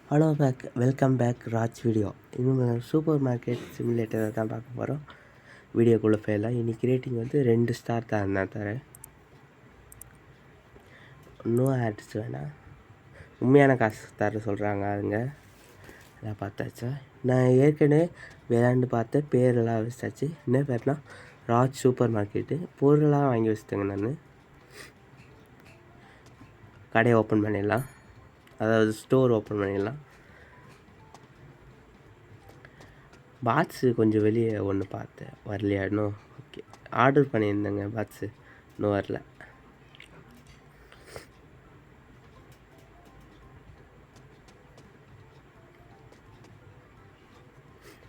Hello welcome back Raj video. இன்னும் supermarket சிமுலேட்டரை தான் பார்க்க போகிறோம். வீடியோக்குள்ளே போயிடலாம். இன்றைக்கி ரேட்டிங் வந்து 2 ஸ்டார் தான் நான் தரேன். இன்னும் ஆட்ஸ் வேணாம், உண்மையான காசு தர சொல்கிறாங்க. அதுங்க எல்லாம் பார்த்தாச்சா? நான் ஏற்கனவே விளையாண்டு பார்த்த பேரெல்லாம் வச்சாச்சு. என்ன பேர்னா ராஜ் சூப்பர் மார்க்கெட்டு. பொருளாக வாங்கி வச்சுட்டேங்க. நான் கடையை ஓப்பன் பண்ணிடலாம், அதாவது ஸ்டோர் ஓப்பன் பண்ணிடலாம். பாட்ஸு கொஞ்சம் வெளியே ஒன்று பார்த்தேன், வரலையா இன்னும்? ஓகே, ஆர்டர் பண்ணியிருந்தேங்க, பாட்ஸு இன்னும் வரல.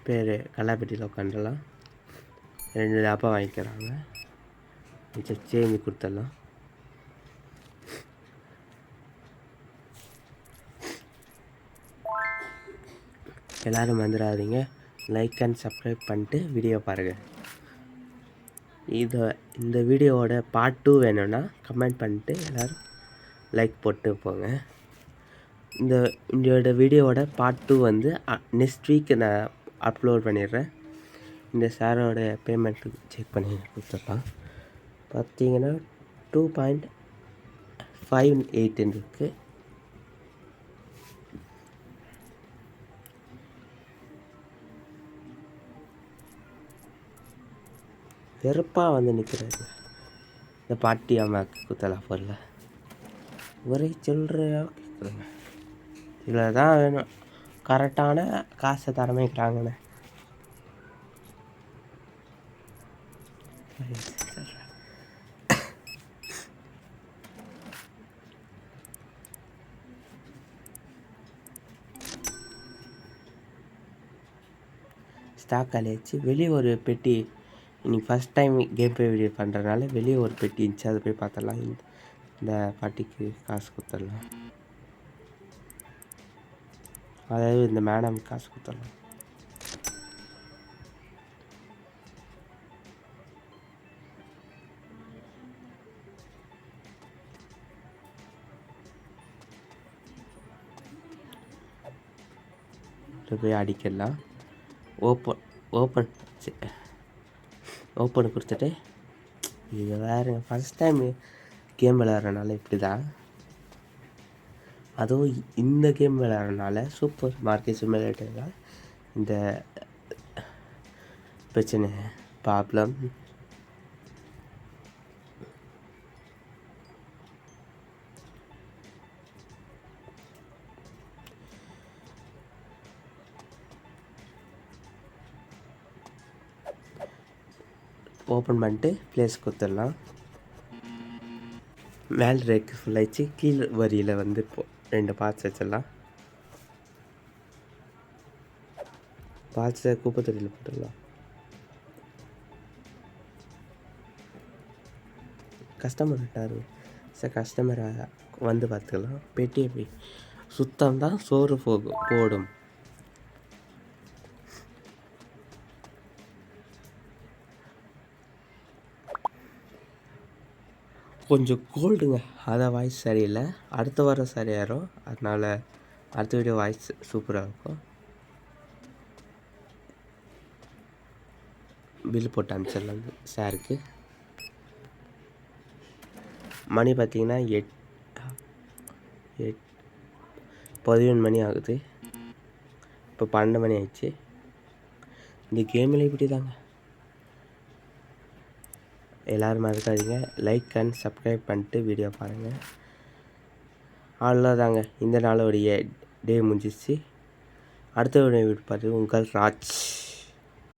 பேர் கல்லாப்பட்டியில் உட்காந்துலாம் 2 லேப்பாக வாங்கிக்கிறாங்க. மிச்சம் சேஞ்ச் கொடுத்துடலாம். எல்லோரும் வந்துடாதீங்க, லைக் அண்ட் சப்ஸ்கிரைப் பண்ணிட்டு வீடியோ பாருங்கள். இந்த வீடியோவோட பார்ட் 2 வேணும்னா கமெண்ட் பண்ணிட்டு எல்லோரும் லைக் போட்டு போங்க. இந்த வீடியோவோட பார்ட் 2 வந்து நெக்ஸ்ட் வீக் நான் அப்லோட் பண்ணிடுறேன். இந்த சாரோட பேமெண்ட்டு செக் பண்ணி கொடுத்துடலாம். பார்த்தீங்கன்னா 2.58 இருக்குது. வெறுப்பாக வந்து நிற்கிறாரு இந்த பாட்டி அம்மாவுக்கு குத்தலா பொருள். ஒரே சில்லறையா கேட்குறேங்க. இதில் தான் வேணும், கரெக்டான காசை தரமைக்கிறாங்கண்ணே. ஸ்டாக் காலியாச்சு. வெளியே ஒரு பெட்டி, இன்னைக்கு first time game play video பண்ணுறதுனால வெளியே ஒரு பெட்டி இருந்துச்சு, அதை போய் பார்த்துடலாம். இந்த பாட்டிக்கு காசு கொடுத்துடலாம், அதாவது இந்த மேடம் காசு கொடுத்துடலாம். போய் அடிக்கலாம். ஓப்பன் கொடுத்துட்டு, இது வேறு ஃபஸ்ட் டைம் கேம் விளையாடுறதுனால இப்படி தான். அதுவும் இந்த கேம் விளையாடுறதுனால சூப்பர் மார்க்கெட் சிமுலேட்டர்னால இந்த பிரச்சனை ப்ராப்ளம். ஓப்பன் பண்ணிட்டு ப்ளேஸ் கொடுத்துடலாம். மேல் ரேக்கு ஃபுல்லாகிடுச்சு. கீழ் வரியில் வந்து 2 பார்ட்ஸ் வச்சிடலாம். பார்ட்ஸை குப்பை தொட்டியில் போட்டுடலாம். கஸ்டமர் விட்டார் சார், கஸ்டமர் வந்து பார்த்துக்கலாம். பெட்டியை போய் சுத்தம் தான் சோறு போடும். கொஞ்சம் கோல்டுங்க, அதை வாய்ஸ் சரியில்லை. அடுத்த வாரம் சரியாயிரும், அதனால் அடுத்த வீடியோ வாய்ஸ் சூப்பராக இருக்கும். பில் போட்டு அனுப்பிச்சிடலாம் சாருக்கு. மணி பார்த்திங்கன்னா 11 மணி ஆகுது. இப்போ 12 மணி ஆயிடுச்சு. இந்த கேமில் இப்படி தாங்க. எல்லோரும் மறக்காதீங்க, லைக் அண்ட் சப்ஸ்கிரைப் பண்ணிட்டு வீடியோ பாருங்கள். அவ்வளோதாங்க, இந்த நாளோடைய டே முடிஞ்சிச்சு. அடுத்த வீடியோ பார்த்து உங்கள் ராஜ்.